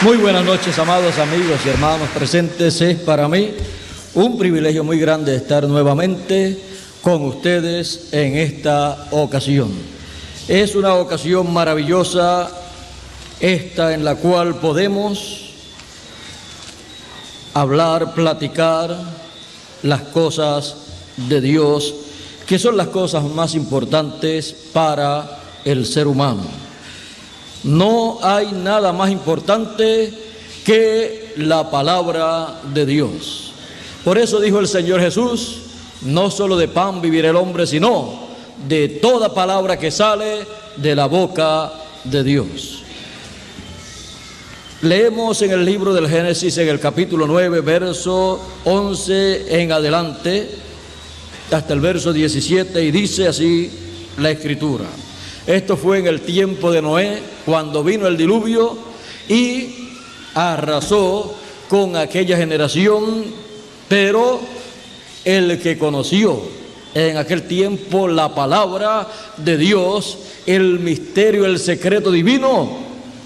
Muy buenas noches, amados amigos y hermanos presentes. Es para mí un privilegio muy grande estar nuevamente con ustedes en esta ocasión. Es una ocasión maravillosa esta en la cual podemos hablar, platicar las cosas de Dios, que son las cosas más importantes para el ser humano. No hay nada más importante que la palabra de Dios. Por eso dijo el Señor Jesús: no solo de pan vivirá el hombre, sino de toda palabra que sale de la boca de Dios. Leemos en el libro del Génesis, en el capítulo 9, verso 11 en adelante, hasta el verso 17, y dice así la Escritura. Esto fue en el tiempo de Noé, cuando vino el diluvio y arrasó con aquella generación, pero el que conoció en aquel tiempo la palabra de Dios, el misterio, el secreto divino,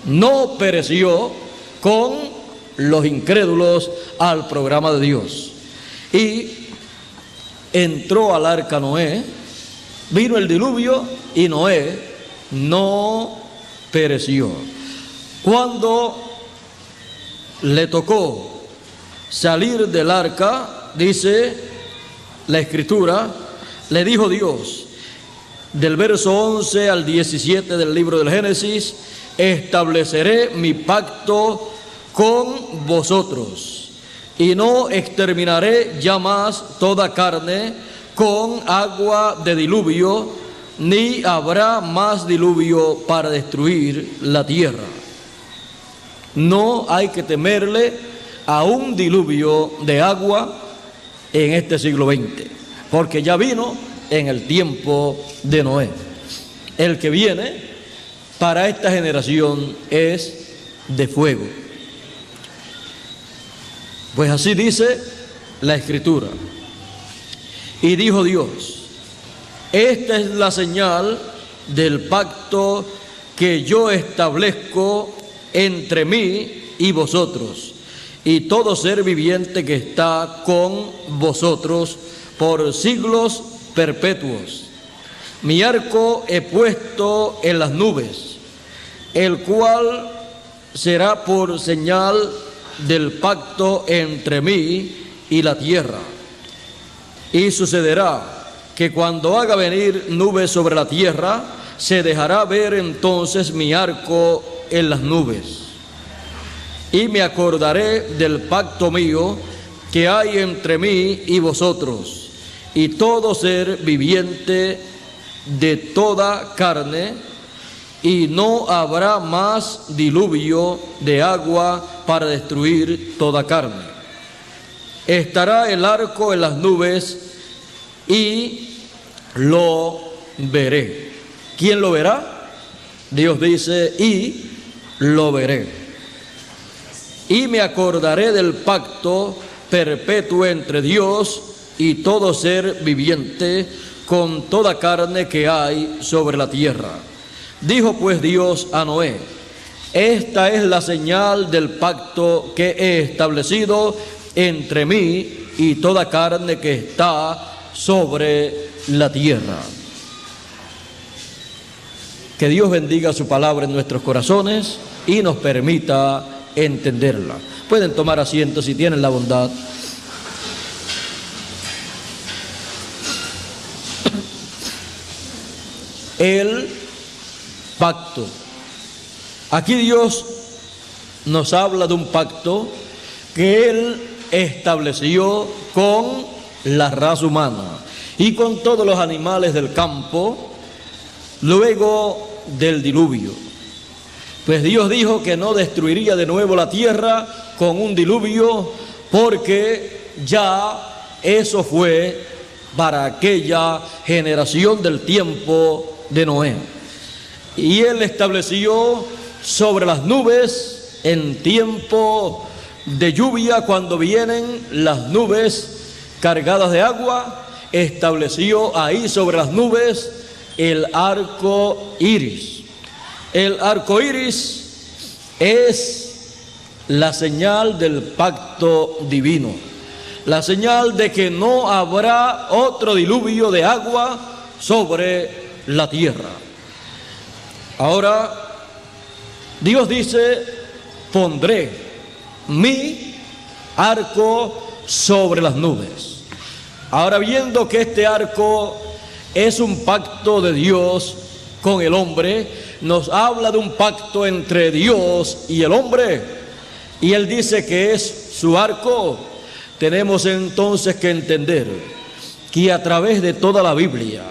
no pereció con los incrédulos al programa de Dios. Y entró al arca Noé, vino el diluvio y Noé no pereció. Cuando le tocó salir del arca, dice la Escritura, le dijo Dios, del verso 11 al 17 del libro del Génesis: estableceré mi pacto con vosotros y no exterminaré ya más toda carne con agua de diluvio, ni habrá más diluvio para destruir la tierra. No hay que temerle a un diluvio de agua en este siglo XX, porque ya vino en el tiempo de Noé. El que viene para esta generación es de fuego. Pues así dice la Escritura. Y dijo Dios: esta es la señal del pacto que yo establezco entre mí y vosotros y todo ser viviente que está con vosotros por siglos perpetuos. Mi arco he puesto en las nubes, el cual será por señal del pacto entre mí y la tierra. Y sucederá que cuando haga venir nubes sobre la tierra, se dejará ver entonces mi arco en las nubes. Y me acordaré del pacto mío que hay entre mí y vosotros, y todo ser viviente de toda carne, y no habrá más diluvio de agua para destruir toda carne. Estará el arco en las nubes y lo veré. ¿Quién lo verá? Dios dice: y lo veré. Y me acordaré del pacto perpetuo entre Dios y todo ser viviente con toda carne que hay sobre la tierra. Dijo pues Dios a Noé: esta es la señal del pacto que he establecido entre mí y toda carne que está sobre la tierra. Que Dios bendiga su palabra en nuestros corazones y nos permita entenderla. Pueden tomar asiento si tienen la bondad. El pacto. Aquí Dios nos habla de un pacto que Él estableció con la raza humana y con todos los animales del campo luego del diluvio. Pues Dios dijo que no destruiría de nuevo la tierra con un diluvio, porque ya eso fue para aquella generación del tiempo de Noé. Y Él estableció sobre las nubes en tiempo de lluvia, cuando vienen las nubes cargadas de agua, estableció ahí sobre las nubes el arco iris. El arco iris es la señal del pacto divino, la señal de que no habrá otro diluvio de agua sobre la tierra. Ahora, Dios dice: pondré mi arco sobre las nubes. Ahora, viendo que este arco es un pacto de Dios con el hombre, nos habla de un pacto entre Dios y el hombre, y Él dice que es su arco. Tenemos entonces que entender que a través de toda la Biblia,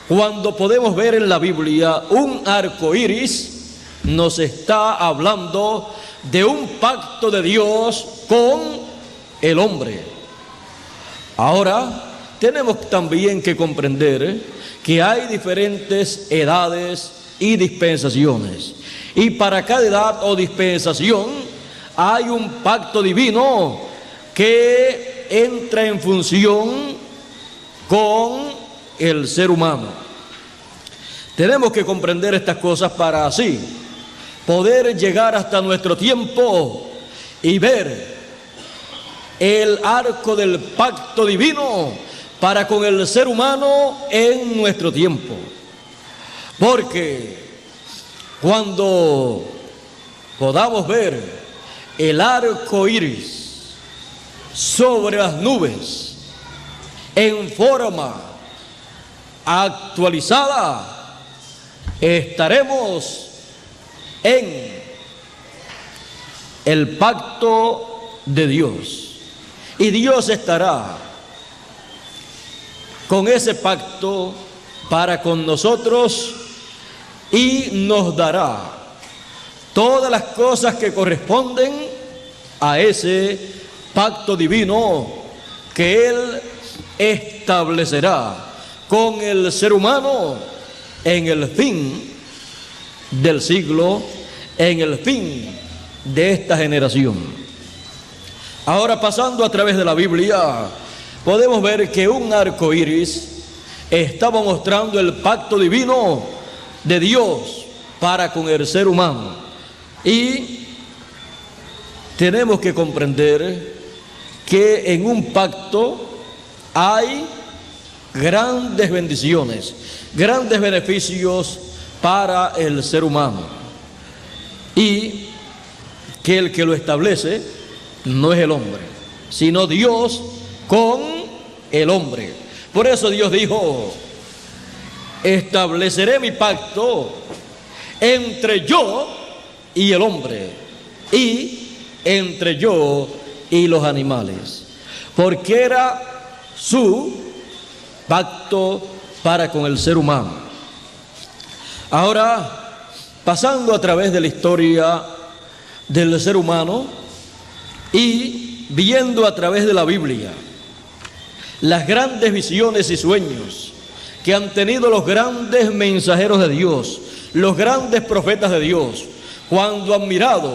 cuando podemos ver en la Biblia un arco iris, nos está hablando de un pacto de Dios con el hombre. Ahora, tenemos también que comprender que hay diferentes edades y dispensaciones, y para cada edad o dispensación hay un pacto divino que entra en función con el ser humano. Tenemos que comprender estas cosas para así poder llegar hasta nuestro tiempo y ver el arco del pacto divino para con el ser humano en nuestro tiempo. Porque cuando podamos ver el arco iris sobre las nubes en forma actualizada, estaremos en el pacto de Dios, y Dios estará con ese pacto para con nosotros y nos dará todas las cosas que corresponden a ese pacto divino que Él establecerá con el ser humano en el fin del siglo, en el fin de esta generación. Ahora, pasando a través de la Biblia, podemos ver que un arco iris estaba mostrando el pacto divino de Dios para con el ser humano. Y tenemos que comprender que en un pacto hay grandes bendiciones, grandes beneficios para el ser humano, y que el que lo establece no es el hombre, sino Dios con el hombre. Por eso Dios dijo: estableceré mi pacto entre yo y el hombre, y entre yo y los animales, porque era su pacto para con el ser humano. Ahora, pasando a través de la historia del ser humano y viendo a través de la Biblia las grandes visiones y sueños que han tenido los grandes mensajeros de Dios, los grandes profetas de Dios, cuando han mirado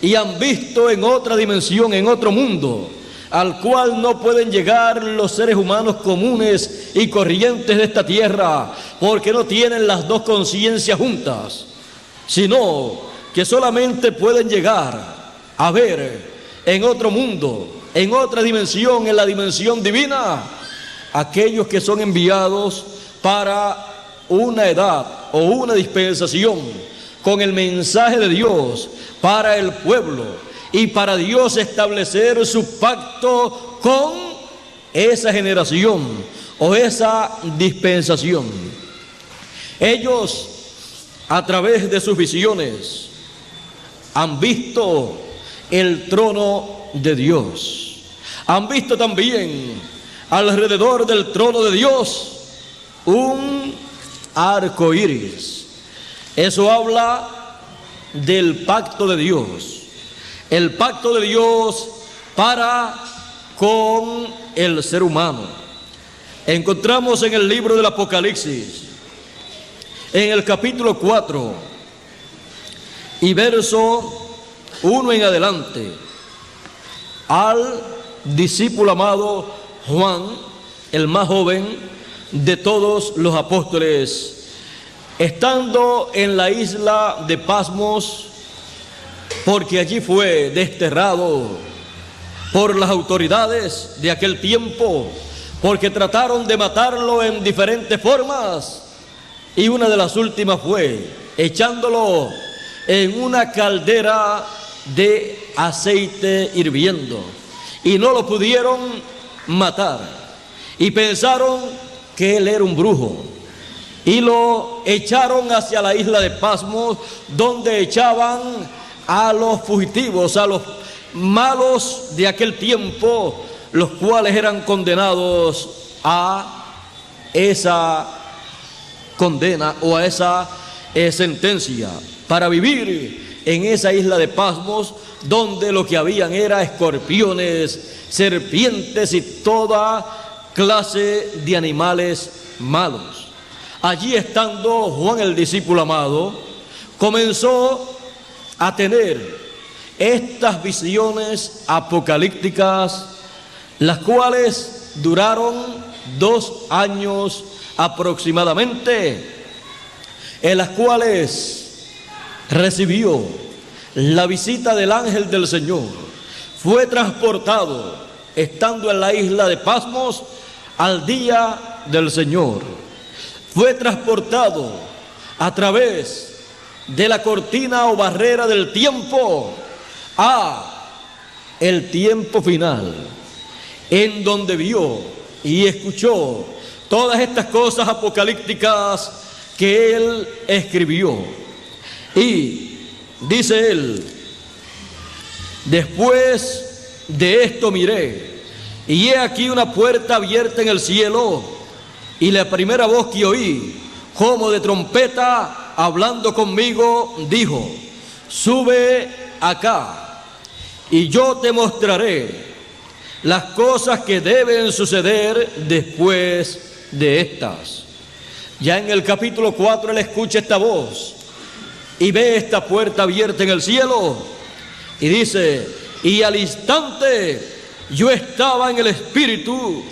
y han visto en otra dimensión, en otro mundo, al cual no pueden llegar los seres humanos comunes y corrientes de esta tierra, porque no tienen las dos conciencias juntas, sino que solamente pueden llegar a ver en otro mundo, en otra dimensión, en la dimensión divina, aquellos que son enviados para una edad o una dispensación con el mensaje de Dios para el pueblo, y para Dios establecer su pacto con esa generación o esa dispensación. Ellos, a través de sus visiones, han visto el trono de Dios. Han visto también alrededor del trono de Dios un arco iris. Eso habla del pacto de Dios. El pacto de Dios para con el ser humano. Encontramos en el libro del Apocalipsis, en el capítulo 4 y verso 1 en adelante, al discípulo amado Juan, el más joven de todos los apóstoles, estando en la isla de Patmos, porque allí fue desterrado por las autoridades de aquel tiempo, porque trataron de matarlo en diferentes formas, y una de las últimas fue echándolo en una caldera de aceite hirviendo, y no lo pudieron matar, y pensaron que él era un brujo, y lo echaron hacia la isla de Patmos, donde echaban a los fugitivos, a los malos de aquel tiempo, los cuales eran condenados a esa condena o a esa sentencia, para vivir en esa isla de Patmos, donde lo que habían era escorpiones, serpientes y toda clase de animales malos. Allí estando Juan el discípulo amado, comenzó a tener estas visiones apocalípticas, las cuales duraron 2 años aproximadamente, en las cuales recibió la visita del ángel del Señor. Fue transportado, estando en la isla de Patmos, al día del Señor. Fue transportado a través de la cortina o barrera del tiempo a el tiempo final, en donde vio y escuchó todas estas cosas apocalípticas que él escribió. Y dice él: después de esto miré, y he aquí una puerta abierta en el cielo, y la primera voz que oí, como de trompeta, hablando conmigo, dijo: sube acá, y yo te mostraré las cosas que deben suceder después de estas. Ya en el capítulo 4 él escucha esta voz y ve esta puerta abierta en el cielo, y dice: y al instante yo estaba en el Espíritu,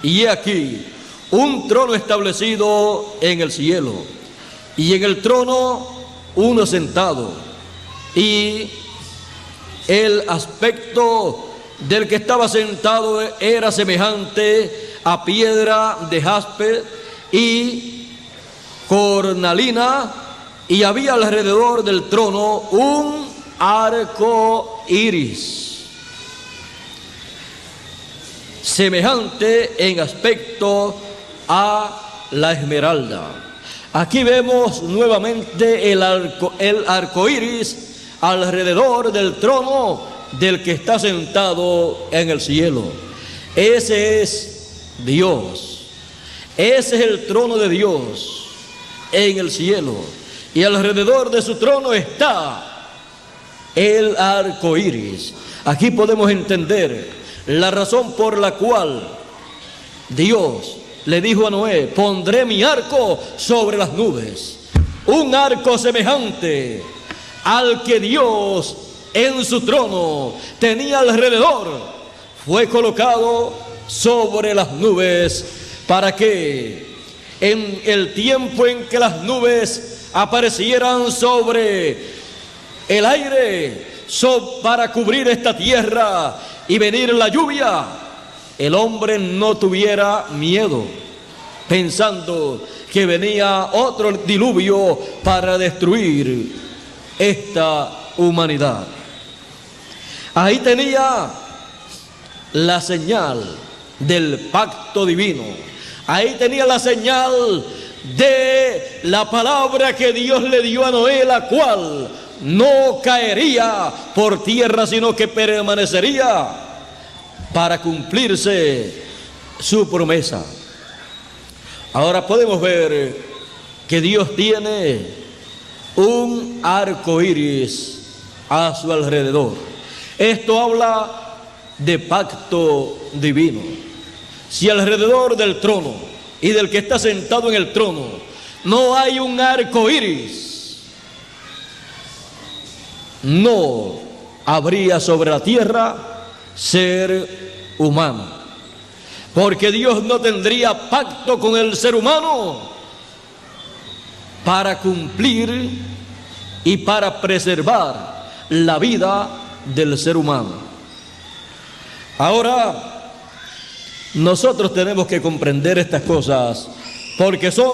y he aquí un trono establecido en el cielo, y en el trono uno sentado, y el aspecto del que estaba sentado era semejante a piedra de jaspe y cornalina, y había alrededor del trono un arco iris, semejante en aspecto a la esmeralda. Aquí vemos nuevamente el arco iris alrededor del trono del que está sentado en el cielo. Ese es Dios, ese es el trono de Dios en el cielo, y alrededor de su trono está el arco iris. Aquí podemos entender la razón por la cual Dios le dijo a Noé: pondré mi arco sobre las nubes. Un arco semejante al que Dios en su trono tenía alrededor, fue colocado sobre las nubes, para que en el tiempo en que las nubes aparecieran sobre el aire, para cubrir esta tierra y venir la lluvia, el hombre no tuviera miedo, pensando que venía otro diluvio para destruir esta humanidad. Ahí tenía la señal del pacto divino. Ahí tenía la señal de la palabra que Dios le dio a Noé, la cual no caería por tierra, sino que permanecería para cumplirse su promesa. Ahora podemos ver que Dios tiene un arco iris a su alrededor. Esto habla de pacto divino. Si alrededor del trono y del que está sentado en el trono no hay un arco iris, no habría sobre la tierra ser humano, porque Dios no tendría pacto con el ser humano para cumplir y para preservar la vida del ser humano. Ahora, nosotros tenemos que comprender estas cosas porque son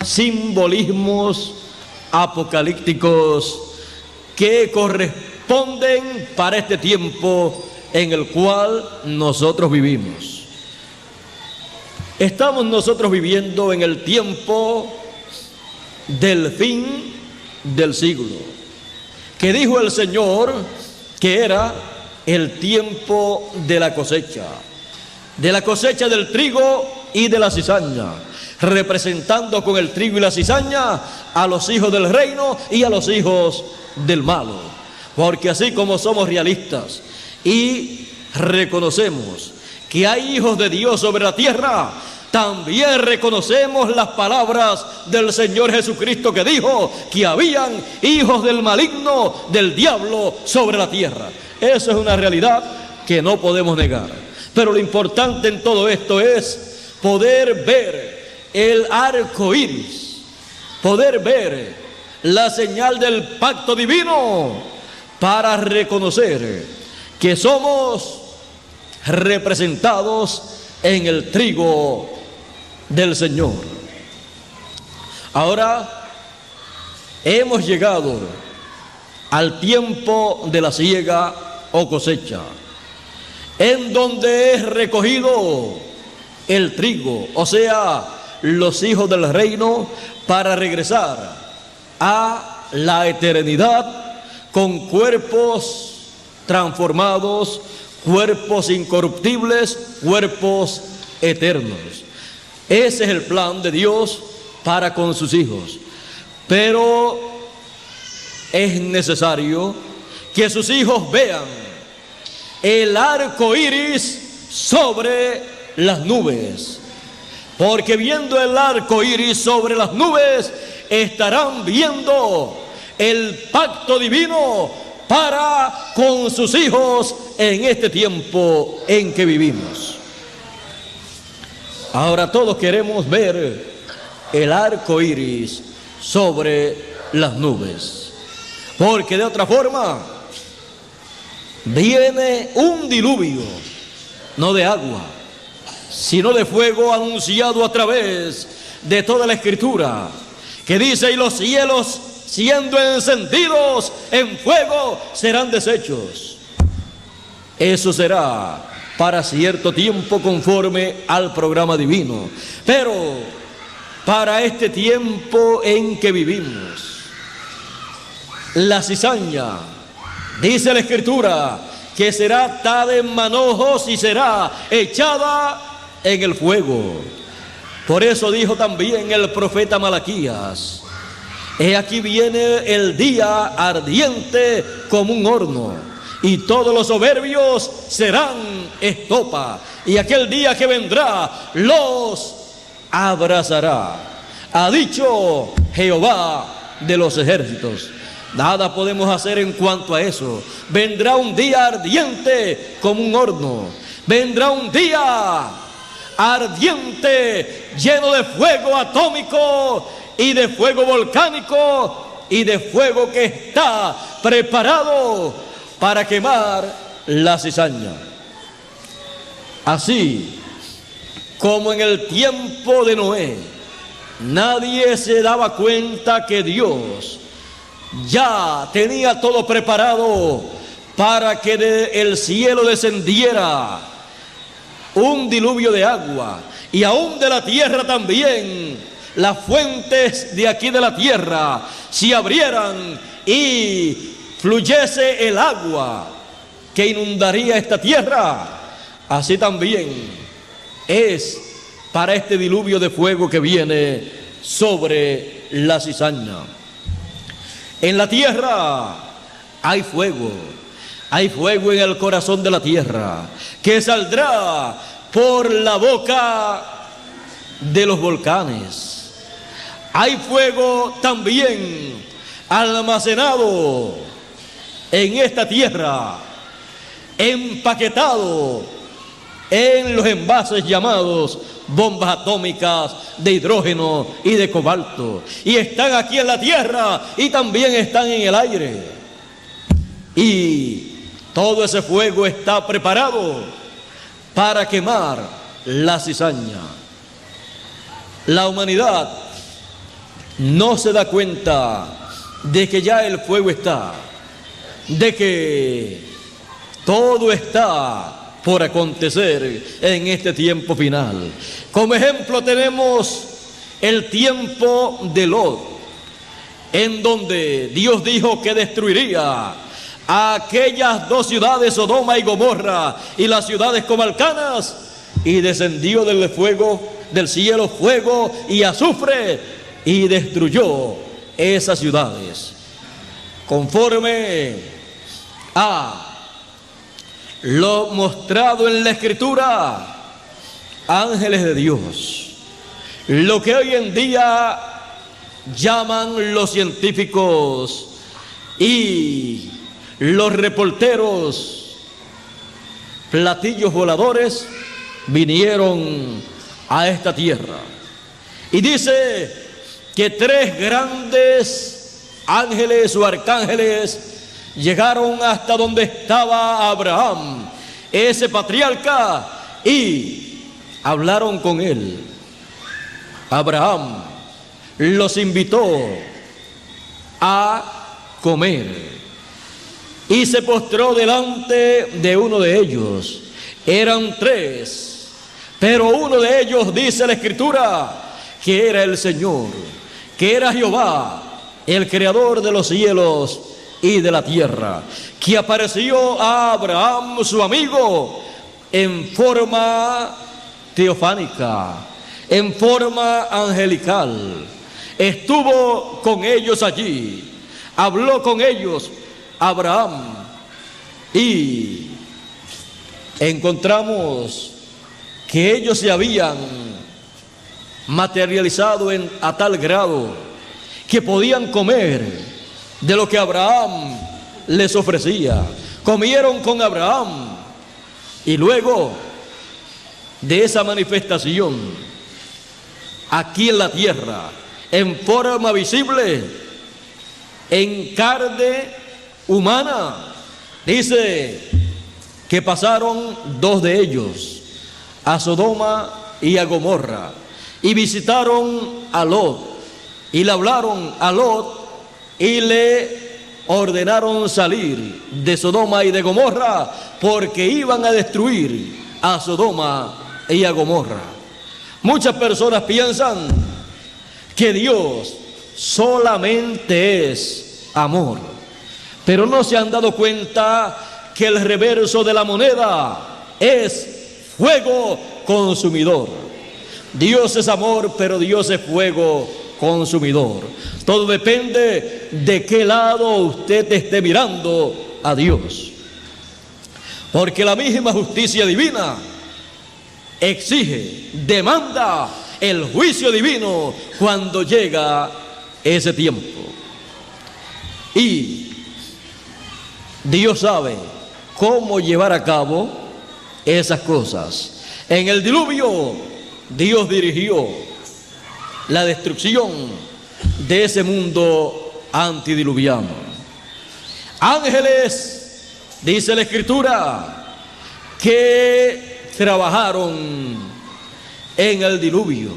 simbolismos apocalípticos que corresponden para este tiempo en el cual nosotros vivimos. Estamos nosotros viviendo en el tiempo del fin del siglo, que dijo el Señor que era el tiempo de la cosecha del trigo y de la cizaña, representando con el trigo y la cizaña a los hijos del reino y a los hijos del malo. Porque así como somos realistas y reconocemos que hay hijos de Dios sobre la tierra, también reconocemos las palabras del Señor Jesucristo que dijo que habían hijos del maligno, del diablo sobre la tierra. Eso es una realidad que no podemos negar. Pero lo importante en todo esto es poder ver el arco iris, poder ver la señal del pacto divino para reconocer que somos representados en el trigo del Señor. Ahora hemos llegado al tiempo de la siega o cosecha, en donde es recogido el trigo, o sea, los hijos del reino, para regresar a la eternidad con cuerpos transformados, cuerpos incorruptibles, cuerpos eternos. Ese es el plan de Dios para con sus hijos. Pero es necesario que sus hijos vean el arco iris sobre las nubes, porque viendo el arco iris sobre las nubes estarán viendo el pacto divino para con sus hijos en este tiempo en que vivimos. Ahora todos queremos ver el arco iris sobre las nubes, porque de otra forma viene un diluvio, no de agua, sino de fuego, anunciado a través de toda la Escritura, que dice: y los cielos siendo encendidos en fuego serán deshechos. Eso será para cierto tiempo conforme al programa divino, pero para este tiempo en que vivimos, la cizaña, dice la Escritura, que será atada en manojos y será echada en el fuego. Por eso dijo también el profeta Malaquías: he aquí viene el día ardiente como un horno, y todos los soberbios serán estopa, y aquel día que vendrá los abrazará. Ha dicho Jehová de los ejércitos. Nada podemos hacer en cuanto a eso. Vendrá un día ardiente como un horno. Vendrá un día ardiente, lleno de fuego atómico y de fuego volcánico y de fuego que está preparado para quemar la cizaña. Así como en el tiempo de Noé, nadie se daba cuenta que Dios ya tenía todo preparado para que del cielo descendiera un diluvio de agua, y aún de la tierra también las fuentes de aquí de la tierra se abrieran y fluyese el agua que inundaría esta tierra. Así también es para este diluvio de fuego que viene sobre la cizaña. En la tierra hay fuego en el corazón de la tierra, que saldrá por la boca de los volcanes. Hay fuego también almacenado en esta tierra, empaquetado en los envases llamados bombas atómicas de hidrógeno y de cobalto, y están aquí en la tierra y también están en el aire. y todo ese fuego está preparado para quemar la cizaña. La humanidad no se da cuenta de que ya el fuego está, de que todo está por acontecer en este tiempo final. Como ejemplo tenemos el tiempo de Lot, en donde Dios dijo que destruiría a aquellas dos ciudades, Sodoma y Gomorra, y las ciudades comalcanas, y descendió del cielo fuego y azufre, y destruyó esas ciudades. Conforme a lo mostrado en la Escritura, ángeles de Dios, lo que hoy en día llaman los científicos y los reporteros platillos voladores, vinieron a esta tierra. Y dice que 3 grandes ángeles o arcángeles llegaron hasta donde estaba Abraham, ese patriarca, y hablaron con él. Abraham los invitó a comer y se postró delante de uno de ellos. Eran 3, pero uno de ellos, dice la Escritura, que era el Señor, que era Jehová, el creador de los cielos y de la tierra, que apareció a Abraham, su amigo, en forma teofánica, en forma angelical. Estuvo con ellos allí, habló con ellos Abraham, y encontramos que ellos se habían materializado a tal grado que podían comer de lo que Abraham les ofrecía. Comieron con Abraham, y luego de esa manifestación aquí en la tierra, en forma visible, en carne humana, dice que pasaron 2 de ellos a Sodoma y a Gomorra, y visitaron a Lot, y le hablaron a Lot, y le ordenaron salir de Sodoma y de Gomorra, porque iban a destruir a Sodoma y a Gomorra. Muchas personas piensan que Dios solamente es amor, pero no se han dado cuenta que el reverso de la moneda es fuego consumidor. Dios es amor, pero Dios es fuego consumidor. Todo depende de qué lado usted esté mirando a Dios, porque la misma justicia divina exige, demanda el juicio divino cuando llega ese tiempo. Y Dios sabe cómo llevar a cabo esas cosas. En el diluvio, Dios dirigió la destrucción de ese mundo antidiluviano. Ángeles, dice la Escritura, que trabajaron en el diluvio.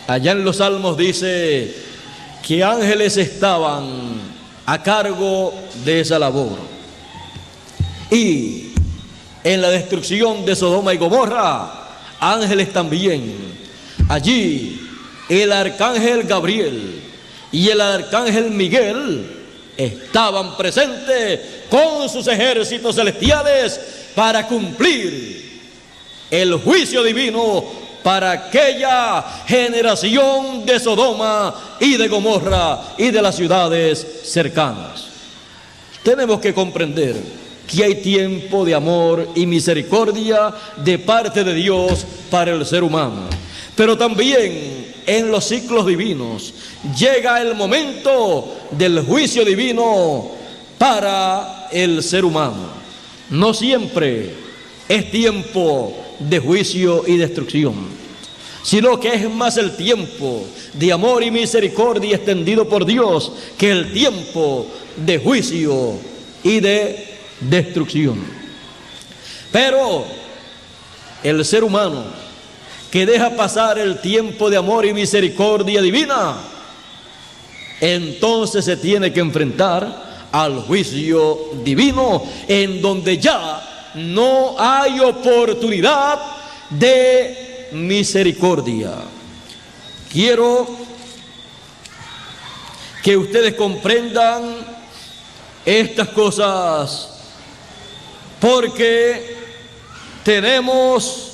Allá en los Salmos dice que ángeles estaban a cargo de esa labor. Y en la destrucción de Sodoma y Gomorra, ángeles también. Allí el arcángel Gabriel y el arcángel Miguel estaban presentes con sus ejércitos celestiales para cumplir el juicio divino para aquella generación de Sodoma y de Gomorra y de las ciudades cercanas. Tenemos que comprender que hay tiempo de amor y misericordia de parte de Dios para el ser humano, pero también en los ciclos divinos llega el momento del juicio divino para el ser humano. No siempre es tiempo de juicio y destrucción, sino que es más el tiempo de amor y misericordia extendido por Dios que el tiempo de juicio y de destrucción. Pero el ser humano que deja pasar el tiempo de amor y misericordia divina, entonces se tiene que enfrentar al juicio divino, en donde ya no hay oportunidad de misericordia. Quiero que ustedes comprendan estas cosas, porque tenemos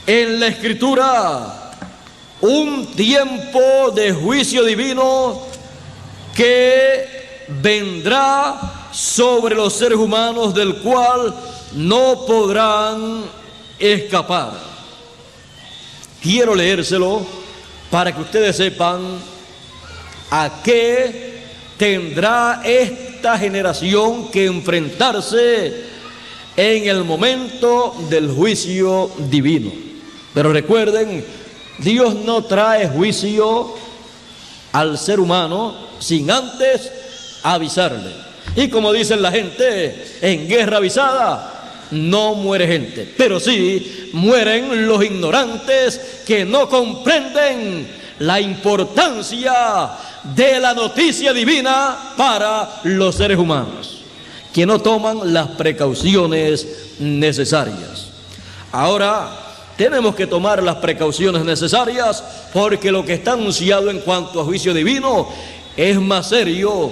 en la Escritura un tiempo de juicio divino que vendrá sobre los seres humanos, del cual no podrán escapar. Quiero leérselo para que ustedes sepan a qué tendrá esta generación que enfrentarse en el momento del juicio divino. Pero recuerden, Dios no trae juicio al ser humano sin antes avisarle. Y como dicen la gente, en guerra avisada no muere gente, pero sí mueren los ignorantes que no comprenden la importancia de la noticia divina para los seres humanos, que no toman las precauciones necesarias. Ahora tenemos que tomar las precauciones necesarias, porque lo que está anunciado en cuanto a juicio divino es más serio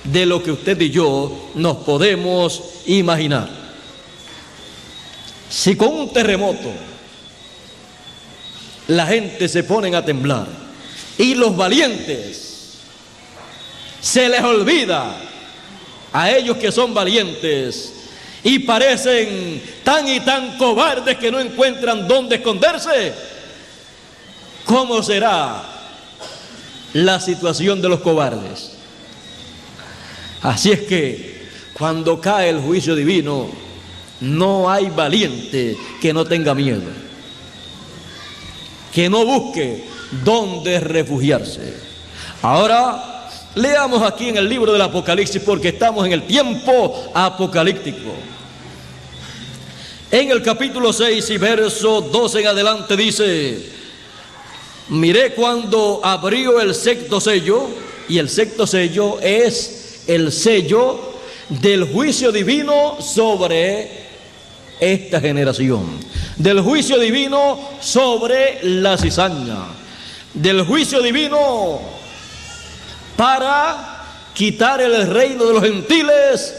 de lo que usted y yo nos podemos imaginar. Si con un terremoto la gente se pone a temblar y los valientes se les olvida a ellos que son valientes y parecen tan y tan cobardes que no encuentran dónde esconderse, ¿cómo será la situación de los cobardes? Así es que cuando cae el juicio divino, no hay valiente que no tenga miedo, que no busque dónde refugiarse. Ahora leamos aquí en el libro del Apocalipsis, porque estamos en el tiempo apocalíptico. En el capítulo 6 y verso 12 en adelante dice: miré cuando abrió el sexto sello, y el sexto sello es el sello del juicio divino sobre esta generación, del juicio divino sobre la cizaña, del juicio divino para quitar el reino de los gentiles,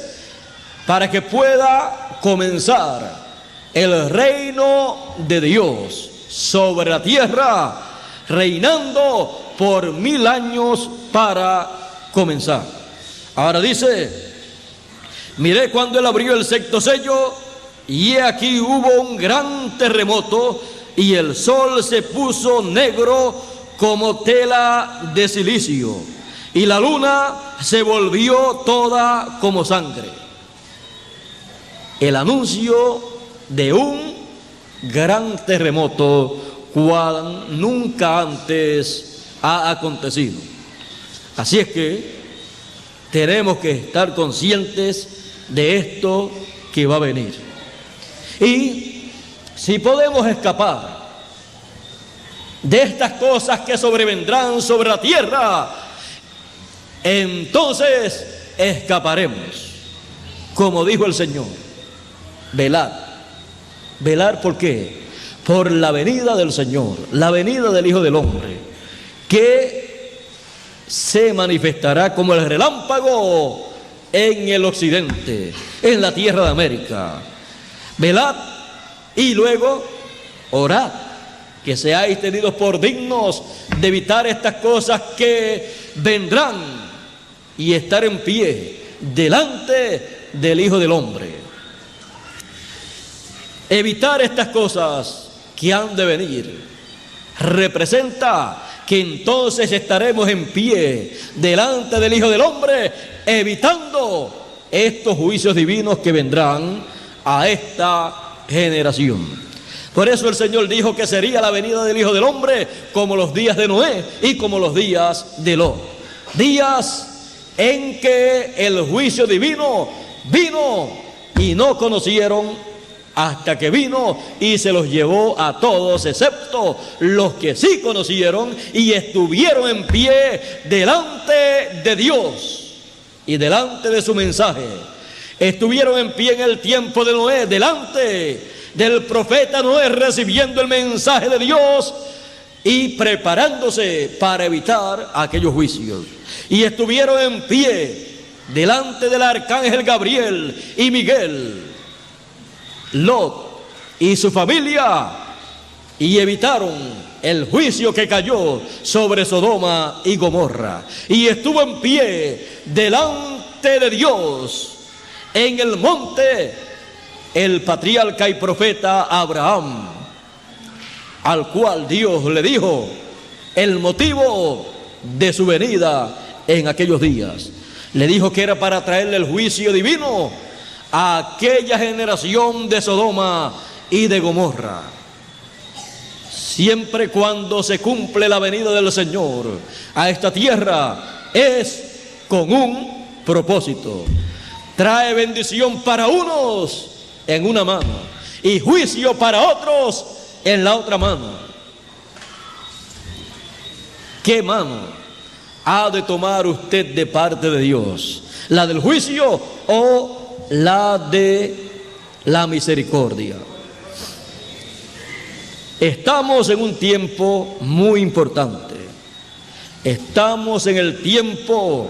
para que pueda comenzar el reino de Dios sobre la tierra, reinando por 1000 años para comenzar. Ahora dice: miré cuando él abrió el sexto sello, y he aquí hubo un gran terremoto, y el sol se puso negro como tela de silicio, y la luna se volvió toda como sangre. El anuncio de un gran terremoto cual nunca antes ha acontecido. Así es que tenemos que estar conscientes de esto que va a venir. Y si podemos escapar de estas cosas que sobrevendrán sobre la tierra, entonces escaparemos. Como dijo el Señor: velad. ¿Velar por qué? Por la venida del Señor, la venida del Hijo del Hombre, que se manifestará como el relámpago en el occidente, en la tierra de América. Velad y luego orad, que seáis tenidos por dignos de evitar estas cosas que vendrán, y estar en pie delante del Hijo del Hombre. Evitar estas cosas que han de venir representa que entonces estaremos en pie delante del Hijo del Hombre, evitando estos juicios divinos que vendrán a esta generación. Por eso el Señor dijo que sería la venida del Hijo del Hombre como los días de Noé y como los días de Lot, días en que el juicio divino vino y no conocieron hasta que vino y se los llevó a todos, excepto los que sí conocieron y estuvieron en pie delante de Dios y delante de su mensaje. Estuvieron en pie en el tiempo de Noé, delante del profeta Noé, recibiendo el mensaje de Dios y preparándose para evitar aquellos juicios. Y estuvieron en pie delante del arcángel Gabriel y Miguel, Lot y su familia, y evitaron el juicio que cayó sobre Sodoma y Gomorra. Y estuvo en pie delante de Dios en el monte el patriarca y profeta Abraham, al cual Dios le dijo el motivo de su venida en aquellos días. Le dijo que era para traerle el juicio divino a aquella generación de Sodoma y de Gomorra. Siempre cuando se cumple la venida del Señor a esta tierra es con un propósito. Trae bendición para unos en una mano y juicio para otros en la otra mano. ¿Qué mano ha de tomar usted de parte de Dios? ¿La del juicio o la de la misericordia? Estamos en un tiempo muy importante. Estamos en el tiempo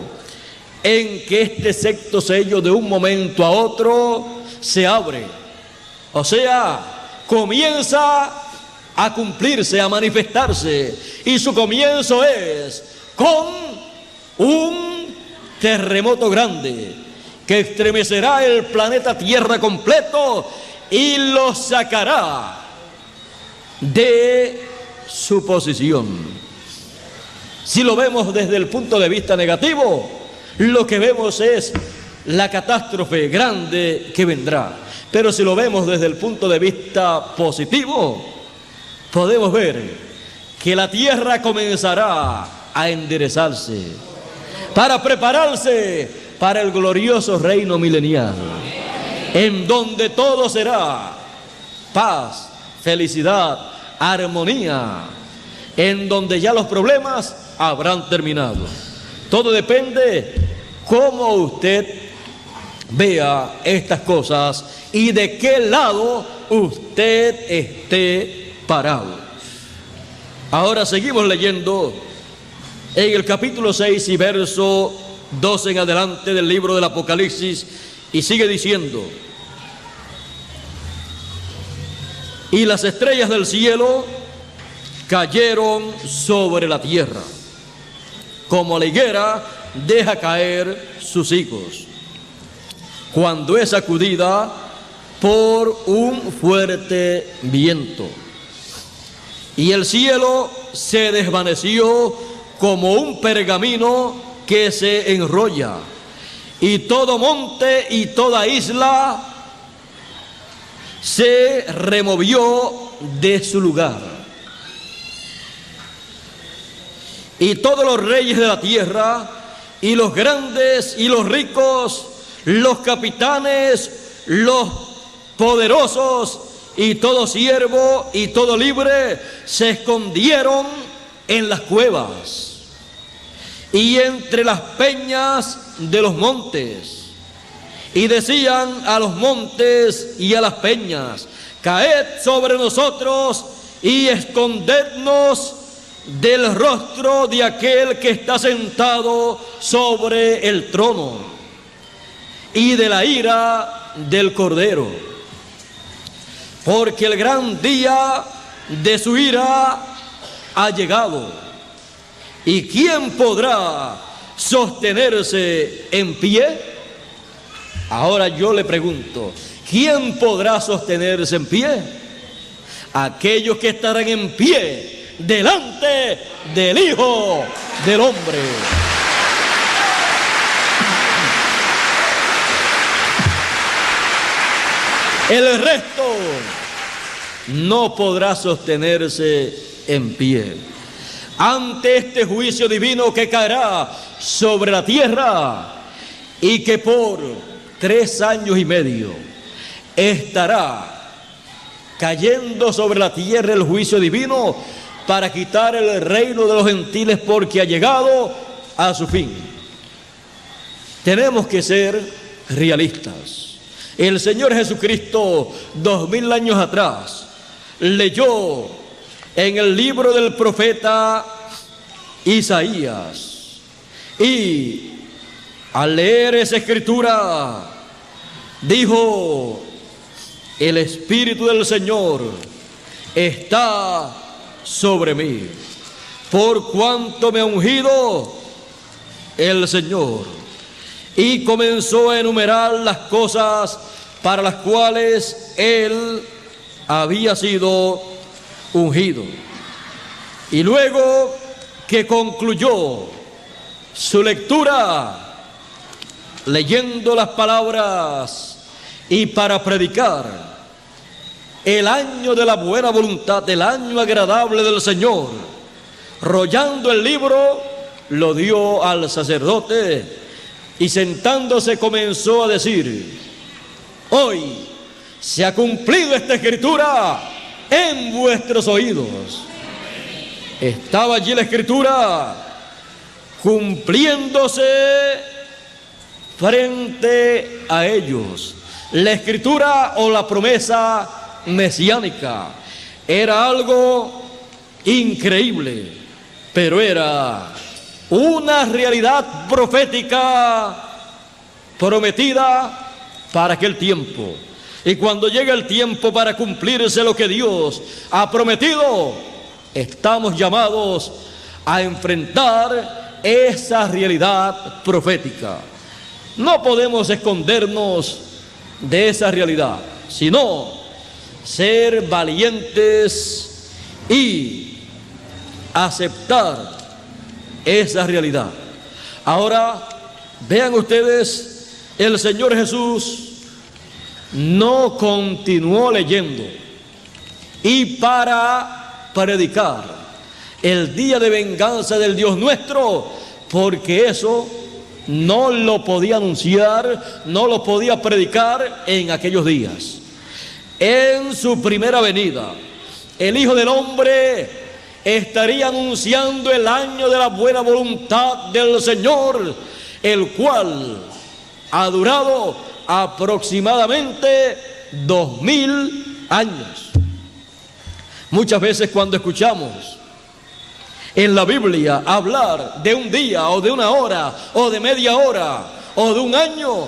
en que este sexto sello de un momento a otro se abre. O sea, comienza a cumplirse, a manifestarse. Y su comienzo es con un terremoto grande que estremecerá el planeta Tierra completo y lo sacará de su posición. Si lo vemos desde el punto de vista negativo, lo que vemos es la catástrofe grande que vendrá. Pero si lo vemos desde el punto de vista positivo, podemos ver que la tierra comenzará a enderezarse para prepararse para el glorioso reino milenial, en donde todo será paz, felicidad, armonía, en donde ya los problemas habrán terminado. Todo depende cómo usted vea estas cosas y de qué lado usted esté parado. Ahora seguimos leyendo en el capítulo 6 y verso 12 en adelante del libro del Apocalipsis, y sigue diciendo: y las estrellas del cielo cayeron sobre la tierra, como la higuera deja caer sus higos cuando es sacudida por un fuerte viento. Y el cielo se desvaneció como un pergamino que se enrolla, y todo monte y toda isla se removió de su lugar. Y todos los reyes de la tierra, y los grandes y los ricos, los capitanes, los poderosos, y todo siervo y todo libre, se escondieron en las cuevas y entre las peñas de los montes, y decían a los montes y a las peñas: caed sobre nosotros y escondednos del rostro de aquel que está sentado sobre el trono y de la ira del Cordero, porque el gran día de su ira ha llegado. ¿Y quién podrá sostenerse en pie? Ahora yo le pregunto, ¿quién podrá sostenerse en pie? Aquellos que estarán en pie delante del Hijo del Hombre. El resto no podrá sostenerse en pie. ante este juicio divino que caerá sobre la tierra y que por 3 años y medio estará cayendo sobre la tierra el juicio divino para quitar el reino de los gentiles, porque ha llegado a su fin. Tenemos que ser realistas. El Señor Jesucristo, 2000 años atrás, leyó en el libro del profeta Isaías, y al leer esa escritura dijo: el Espíritu del Señor está sobre mí, por cuanto me ha ungido el Señor. Y comenzó a enumerar las cosas para las cuales él había sido ungido. Y luego que concluyó su lectura, leyendo las palabras y para predicar el año de la buena voluntad, el año agradable del Señor, rollando el libro, lo dio al sacerdote y sentándose comenzó a decir: hoy se ha cumplido esta escritura en vuestros oídos. Estaba allí la escritura cumpliéndose frente a ellos. La escritura o la promesa mesiánica era algo increíble, pero era una realidad profética prometida para aquel tiempo. Y cuando llega el tiempo para cumplirse lo que Dios ha prometido, estamos llamados a enfrentar esa realidad profética. No podemos escondernos de esa realidad, sino ser valientes y aceptar esa realidad. Ahora, vean ustedes, el Señor Jesús no continuó leyendo y para predicar el día de venganza del Dios nuestro, porque eso no lo podía anunciar, no lo podía predicar en aquellos días. En su primera venida, el Hijo del Hombre estaría anunciando el año de la buena voluntad del Señor, el cual ha durado aproximadamente 2000 años. Muchas veces cuando escuchamos en la Biblia hablar de un día o de una hora o de media hora o de un año,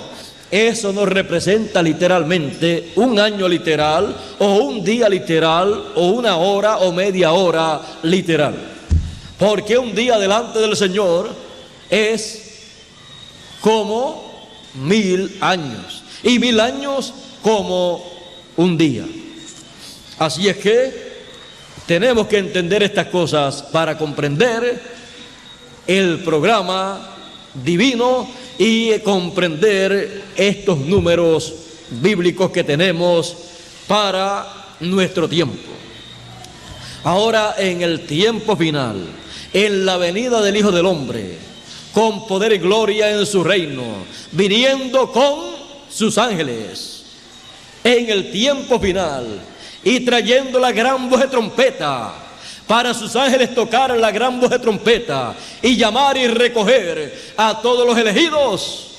eso no representa literalmente un año literal o un día literal o una hora o media hora literal, porque un día delante del Señor es como 1000 años y 1000 años como un día. Así es que tenemos que entender estas cosas para comprender el programa divino y comprender estos números bíblicos que tenemos para nuestro tiempo. Ahora, en el tiempo final, en la venida del Hijo del Hombre, con poder y gloria en su reino, viniendo con sus ángeles, en el tiempo final, y trayendo la gran voz de trompeta, para sus ángeles tocar la gran voz de trompeta y llamar y recoger a todos los elegidos.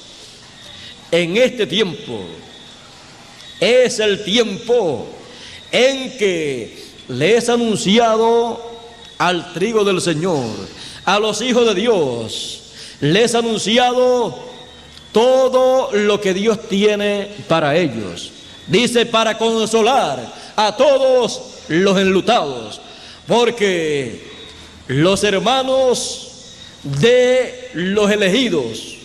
En este tiempo es el tiempo en que le es anunciado al trigo del Señor, a los hijos de Dios, les es anunciado todo lo que Dios tiene para ellos. Dice: para consolar a todos los enlutados, porque los hermanos de los elegidos,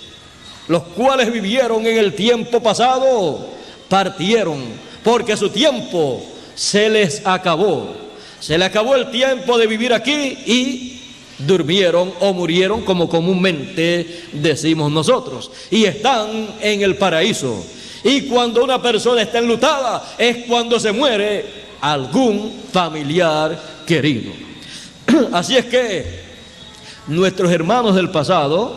los cuales vivieron en el tiempo pasado, partieron, porque su tiempo se les acabó. Se les acabó el tiempo de vivir aquí y durmieron o murieron, como comúnmente decimos nosotros, y están en el paraíso. Y cuando una persona está enlutada es cuando se muere algún familiar querido. Así es que nuestros hermanos del pasado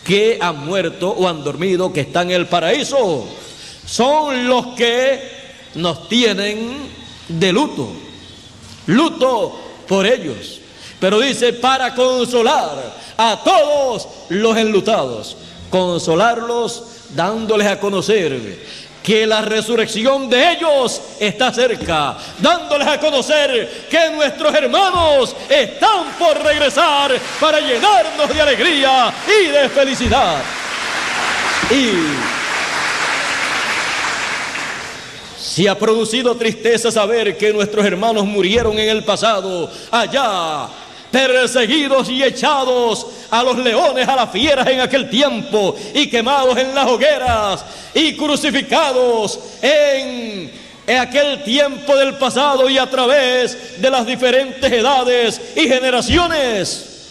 que han muerto o han dormido, que están en el paraíso, son los que nos tienen de luto, luto por ellos. Pero dice, para consolar a todos los enlutados, consolarlos dándoles a conocer que la resurrección de ellos está cerca, dándoles a conocer que nuestros hermanos están por regresar para llenarnos de alegría y de felicidad. Y si ha producido tristeza saber que nuestros hermanos murieron en el pasado, allá, perseguidos y echados a los leones, a las fieras en aquel tiempo, y quemados en las hogueras, y crucificados en aquel tiempo del pasado y a través de las diferentes edades y generaciones.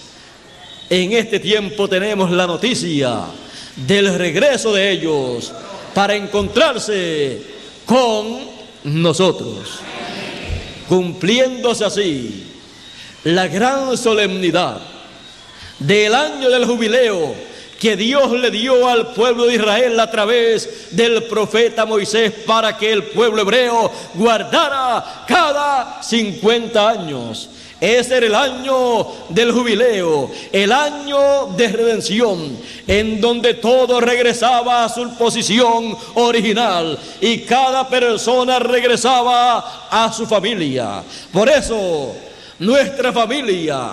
En este tiempo tenemos la noticia del regreso de ellos para encontrarse con nosotros, cumpliéndose así la gran solemnidad del año del jubileo que Dios le dio al pueblo de Israel a través del profeta Moisés para que el pueblo hebreo guardara cada 50 años. Ese era el año del jubileo, el año de redención, en donde todo regresaba a su posición original y cada persona regresaba a su familia. Por eso, nuestra familia,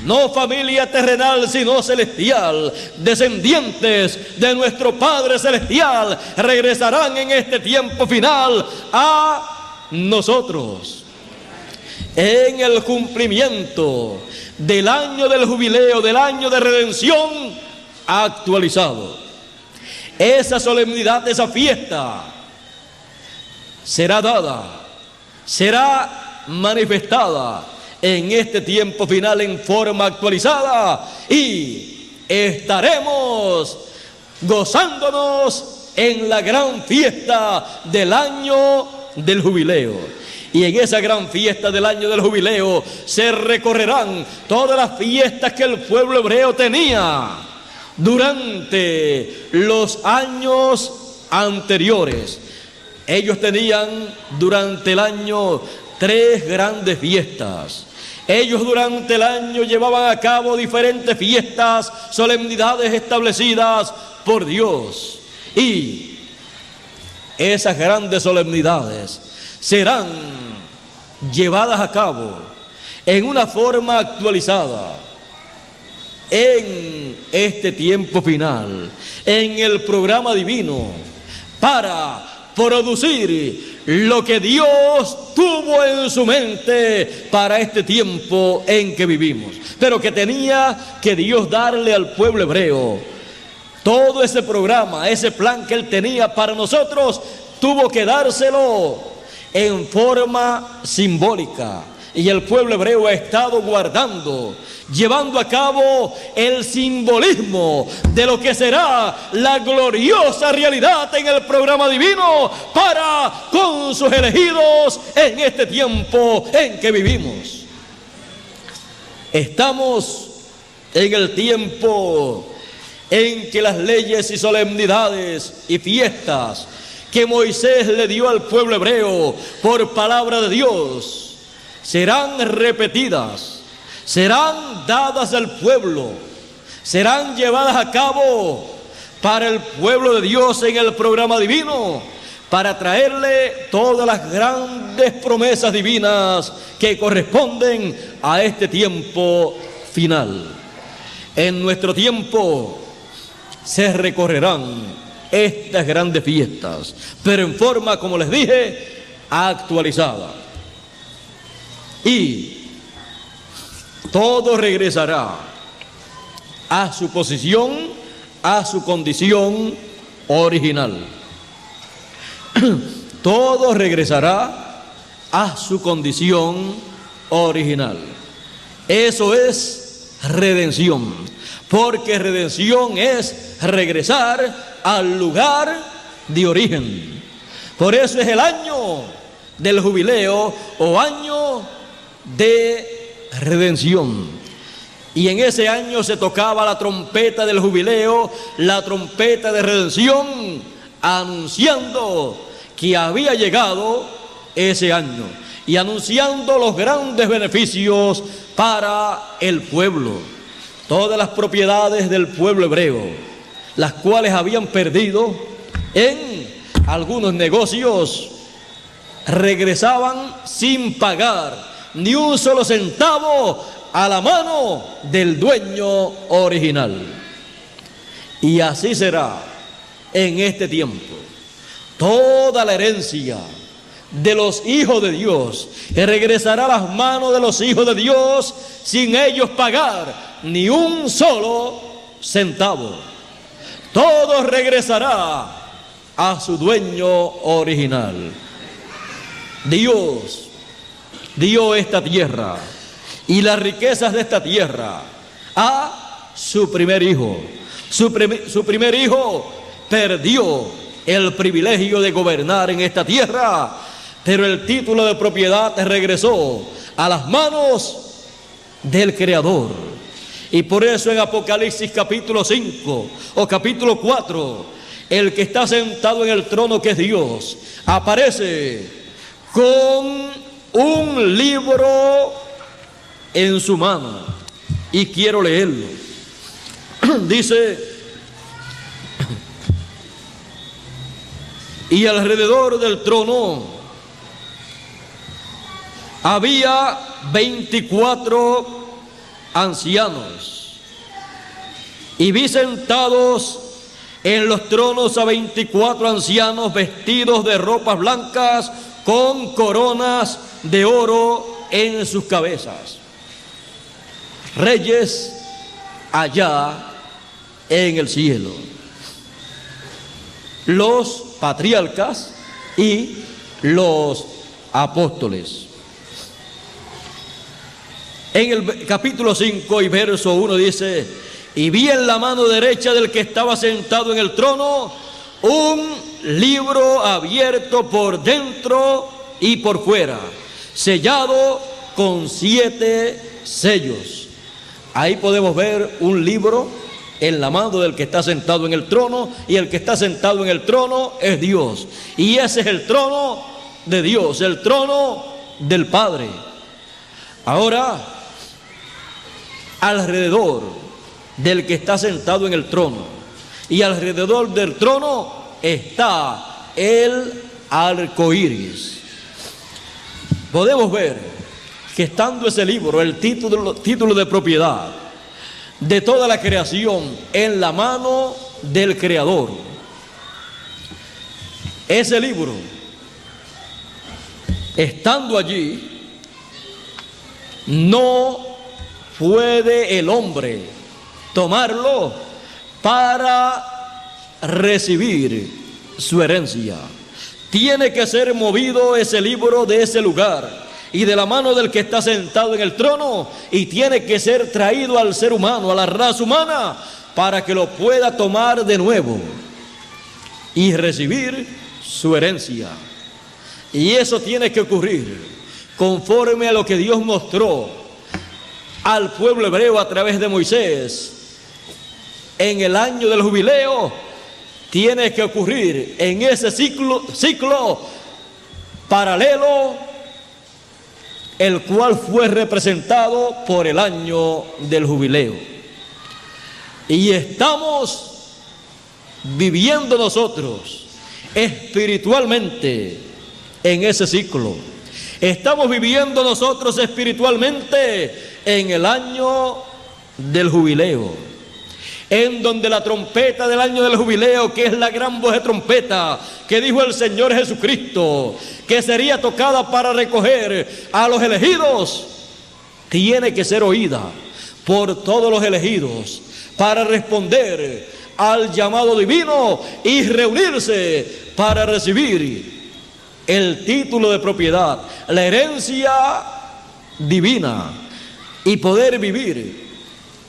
no familia terrenal, sino celestial, descendientes de nuestro Padre Celestial, regresarán en este tiempo final a nosotros. En el cumplimiento del año del jubileo, del año de redención actualizado. Esa solemnidad, esa fiesta será dada, será manifestada en este tiempo final en forma actualizada, y estaremos gozándonos en la gran fiesta del año del jubileo. Y en esa gran fiesta del año del jubileo se recorrerán todas las fiestas que el pueblo hebreo tenía durante los años anteriores. Ellos tenían durante el año 3 grandes fiestas. Ellos durante el año llevaban a cabo diferentes fiestas, solemnidades establecidas por Dios. Y esas grandes solemnidades serán llevadas a cabo en una forma actualizada en este tiempo final, en el programa divino, para producir lo que Dios tuvo en su mente para este tiempo en que vivimos, pero que tenía que Dios darle al pueblo hebreo. Todo ese programa, ese plan que Él tenía para nosotros, tuvo que dárselo en forma simbólica, y el pueblo hebreo ha estado guardando, llevando a cabo el simbolismo de lo que será la gloriosa realidad en el programa divino para con sus elegidos en este tiempo en que vivimos. Estamos en el tiempo en que las leyes y solemnidades y fiestas que Moisés le dio al pueblo hebreo por palabra de Dios serán repetidas, serán dadas al pueblo, serán llevadas a cabo para el pueblo de Dios en el programa divino, para traerle todas las grandes promesas divinas que corresponden a este tiempo final. En nuestro tiempo se recorrerán estas grandes fiestas, pero en forma, como les dije, actualizada. Y todo regresará a su posición, a su condición original. Todo regresará a su condición original. Eso es redención, porque redención es regresar al lugar de origen. Por eso es el año del jubileo o año de redención. Y en ese año se tocaba la trompeta del jubileo, la trompeta de redención, anunciando que había llegado ese año y anunciando los grandes beneficios para el pueblo. Todas las propiedades del pueblo hebreo, las cuales habían perdido en algunos negocios, regresaban sin pagar ni un solo centavo a la mano del dueño original. Y así será en este tiempo. Toda la herencia de los hijos de Dios regresará a las manos de los hijos de Dios sin ellos pagar ni un solo centavo. Todo regresará a su dueño original. Dios dio esta tierra y las riquezas de esta tierra a su primer hijo. Su primer hijo perdió el privilegio de gobernar en esta tierra, pero el título de propiedad regresó a las manos del Creador. Y por eso en Apocalipsis capítulo 5 o capítulo 4, el que está sentado en el trono, que es Dios, aparece con un libro en su mano, y quiero leerlo. Dice: y alrededor del trono había 24 ancianos, y vi sentados en los tronos a 24 ancianos vestidos de ropas blancas con coronas de oro en sus cabezas. Reyes allá en el cielo, los patriarcas y los apóstoles. En el capítulo 5 y verso 1 dice: y vi en la mano derecha del que estaba sentado en el trono un libro abierto por dentro y por fuera, sellado con 7 sellos. Ahí podemos ver un libro en la mano del que está sentado en el trono, y el que está sentado en el trono es Dios, y ese es el trono de Dios, el trono del Padre. Ahora, alrededor del que está sentado en el trono y alrededor del trono está el arco iris. Podemos ver que estando ese libro, el título de propiedad de toda la creación, en la mano del Creador, ese libro, estando allí, no puede el hombre tomarlo para recibir su herencia. Tiene que ser movido ese libro de ese lugar y de la mano del que está sentado en el trono, y tiene que ser traído al ser humano, a la raza humana, para que lo pueda tomar de nuevo y recibir su herencia. Y eso tiene que ocurrir conforme a lo que Dios mostró al pueblo hebreo a través de Moisés. En el año del jubileo tiene que ocurrir en ese ciclo paralelo, el cual fue representado por el año del jubileo. Y estamos viviendo nosotros espiritualmente en ese ciclo. Estamos viviendo nosotros espiritualmente en el año del jubileo, en donde la trompeta del año del jubileo, que es la gran voz de trompeta que dijo el Señor Jesucristo que sería tocada para recoger a los elegidos, tiene que ser oída por todos los elegidos para responder al llamado divino y reunirse para recibir el título de propiedad, la herencia divina, y poder vivir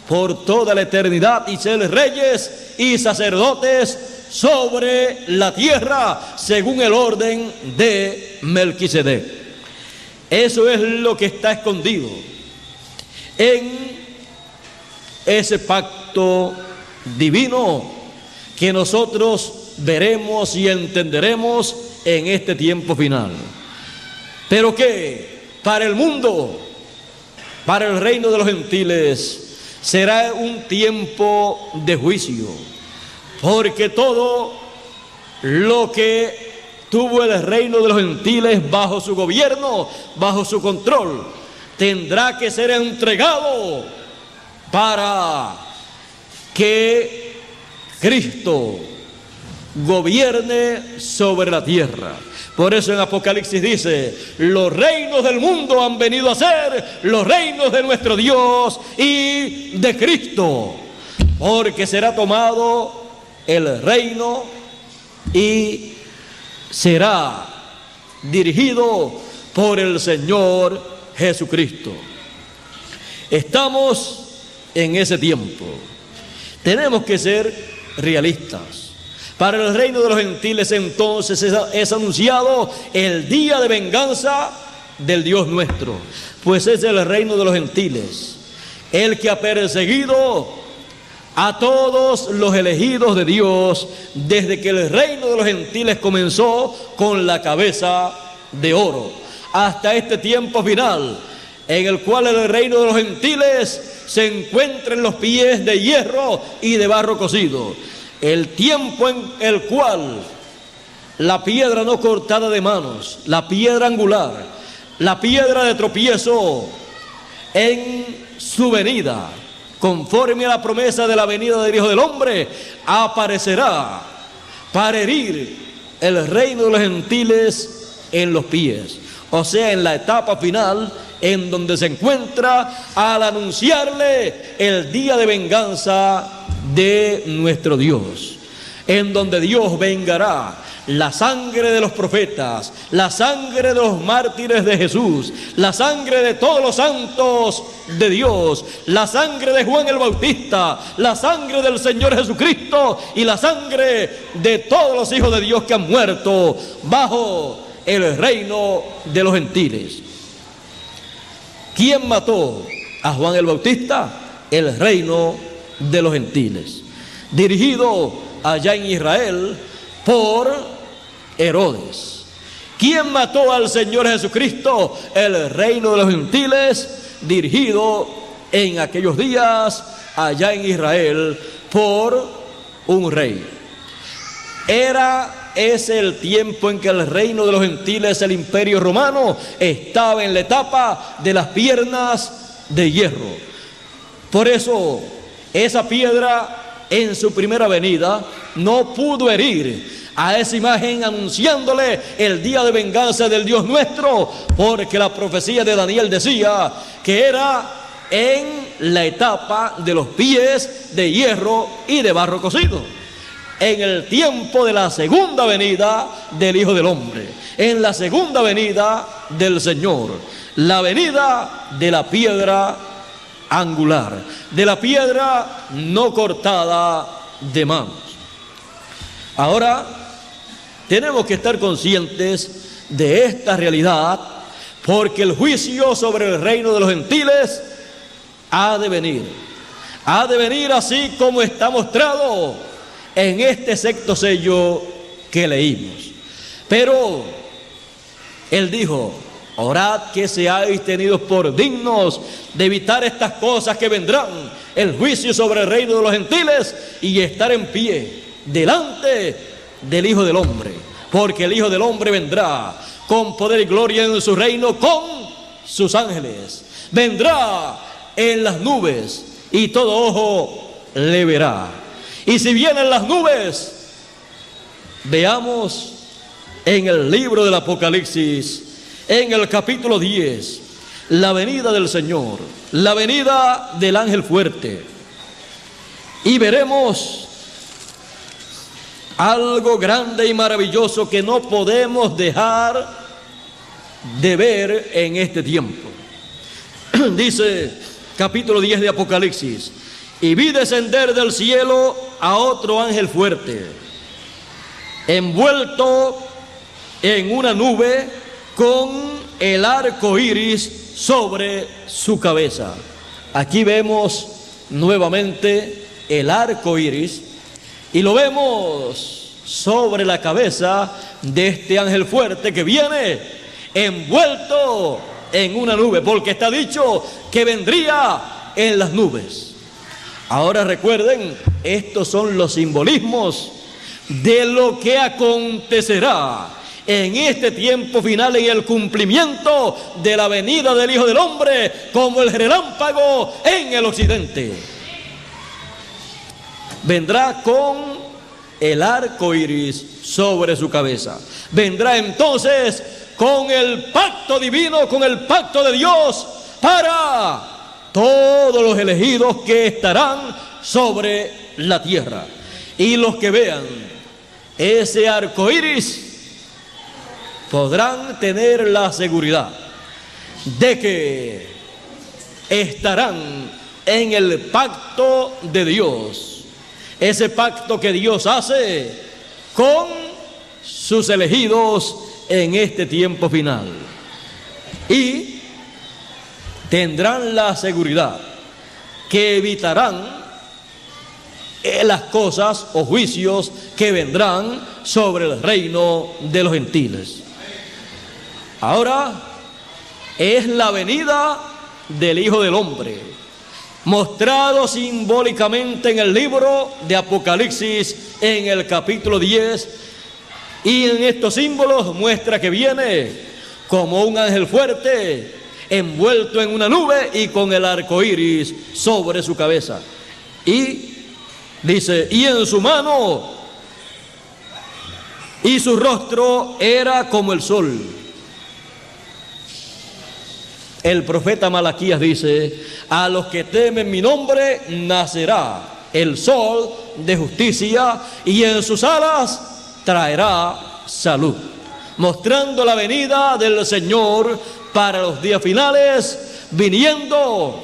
por toda la eternidad y ser reyes y sacerdotes sobre la tierra según el orden de Melquisedec. Eso es lo que está escondido en ese pacto divino que nosotros veremos y entenderemos en este tiempo final. Pero que para el mundo, para el reino de los gentiles, será un tiempo de juicio, porque todo lo que tuvo el reino de los gentiles bajo su gobierno, bajo su control, tendrá que ser entregado para que Cristo gobierne sobre la tierra. Por eso en Apocalipsis dice: los reinos del mundo han venido a ser los reinos de nuestro Dios y de Cristo, porque será tomado el reino y será dirigido por el Señor Jesucristo. Estamos en ese tiempo. Tenemos que ser realistas. Para el reino de los gentiles entonces es anunciado el día de venganza del Dios nuestro, pues es el reino de los gentiles el que ha perseguido a todos los elegidos de Dios desde que el reino de los gentiles comenzó con la cabeza de oro hasta este tiempo final, en el cual el reino de los gentiles se encuentra en los pies de hierro y de barro cocido. El tiempo en el cual la piedra no cortada de manos, la piedra angular, la piedra de tropiezo en su venida, conforme a la promesa de la venida del Hijo del Hombre, aparecerá para herir el reino de los gentiles en los pies, o sea, en la etapa final, en donde se encuentra al anunciarle el día de venganza de nuestro Dios, en donde Dios vengará la sangre de los profetas, la sangre de los mártires de Jesús, la sangre de todos los santos de Dios, la sangre de Juan el Bautista, la sangre del Señor Jesucristo y la sangre de todos los hijos de Dios que han muerto bajo el reino de los gentiles. ¿Quién mató a Juan el Bautista? El reino de los gentiles, dirigido allá en Israel por Herodes. ¿Quién mató al Señor Jesucristo? El reino de los gentiles, dirigido en aquellos días allá en Israel por un rey. Ese el tiempo en que el reino de los gentiles, el imperio romano, estaba en la etapa de las piernas de hierro. Por eso esa piedra en su primera venida no pudo herir a esa imagen anunciándole el día de venganza del Dios nuestro, porque la profecía de Daniel decía que era en la etapa de los pies de hierro y de barro cocido, en el tiempo de la segunda venida del Hijo del Hombre, en la segunda venida del Señor, la venida de la piedra angular, de la piedra no cortada de manos. Ahora tenemos que estar conscientes de esta realidad, porque el juicio sobre el reino de los gentiles ha de venir así como está mostrado en este sexto sello que leímos. Pero él dijo: orad que seáis tenidos por dignos de evitar estas cosas que vendrán, el juicio sobre el reino de los gentiles, y estar en pie delante del Hijo del Hombre, porque el Hijo del Hombre vendrá con poder y gloria en su reino con sus ángeles, vendrá en las nubes y todo ojo le verá. Y si vienen las nubes, veamos en el libro del Apocalipsis, en el capítulo 10, la venida del Señor, la venida del ángel fuerte, y veremos algo grande y maravilloso que no podemos dejar de ver en este tiempo. Dice capítulo 10 de Apocalipsis: y vi descender del cielo a otro ángel fuerte, envuelto en una nube con el arco iris sobre su cabeza. Aquí vemos nuevamente el arco iris y lo vemos sobre la cabeza de este ángel fuerte que viene envuelto en una nube, porque está dicho que vendría en las nubes. Ahora recuerden, estos son los simbolismos de lo que acontecerá en este tiempo final, en el cumplimiento de la venida del Hijo del Hombre como el relámpago en el occidente. Vendrá con el arco iris sobre su cabeza. Vendrá entonces con el pacto divino, con el pacto de Dios para todos los elegidos que estarán sobre la tierra. Y los que vean ese arco iris podrán tener la seguridad de que estarán en el pacto de Dios, ese pacto que Dios hace con sus elegidos en este tiempo final, y tendrán la seguridad que evitarán las cosas o juicios que vendrán sobre el reino de los gentiles. Ahora es la venida del Hijo del Hombre, mostrado simbólicamente en el libro de Apocalipsis en el capítulo 10, y en estos símbolos muestra que viene como un ángel fuerte, envuelto en una nube y con el arco iris sobre su cabeza. Y dice, y en su mano, y su rostro era como el sol. El profeta Malaquías dice, a los que temen mi nombre nacerá el sol de justicia y en sus alas traerá salud, mostrando la venida del Señor para los días finales, viniendo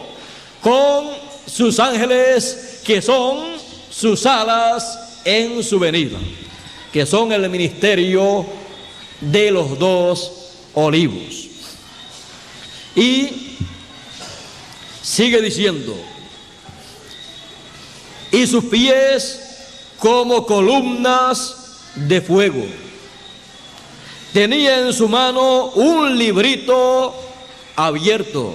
con sus ángeles que son sus alas en su venida, que son el ministerio de los dos olivos. Y sigue diciendo, y sus pies como columnas de fuego. Tenía en su mano un librito abierto,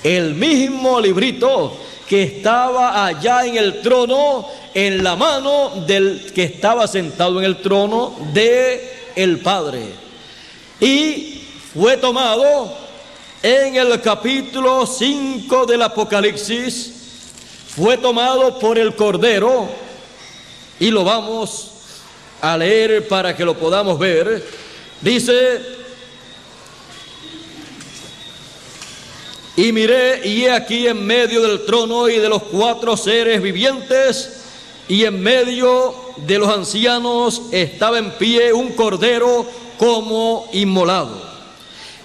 el mismo librito que estaba allá en el trono, en la mano del que estaba sentado en el trono de el Padre. Y fue tomado en el capítulo 5 del Apocalipsis, fue tomado por el Cordero, y lo vamos a leer para que lo podamos ver. Dice, y miré, y he aquí en medio del trono y de los 4 seres vivientes, y en medio de los ancianos estaba en pie un cordero como inmolado,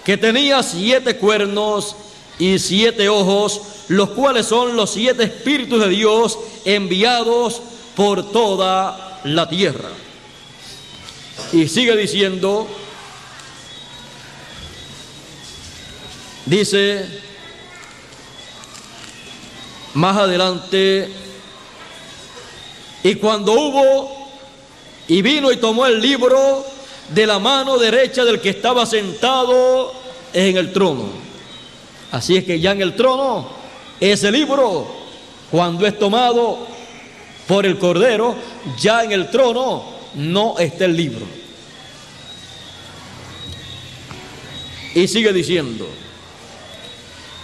que tenía 7 cuernos y 7 ojos, los cuales son los 7 espíritus de Dios enviados por toda la tierra. Y sigue diciendo, dice más adelante, y cuando hubo, y vino y tomó el libro de la mano derecha del que estaba sentado en el trono. Así es que ya en el trono, ese libro, cuando es tomado por el Cordero, ya en el trono no está el libro. Y sigue diciendo,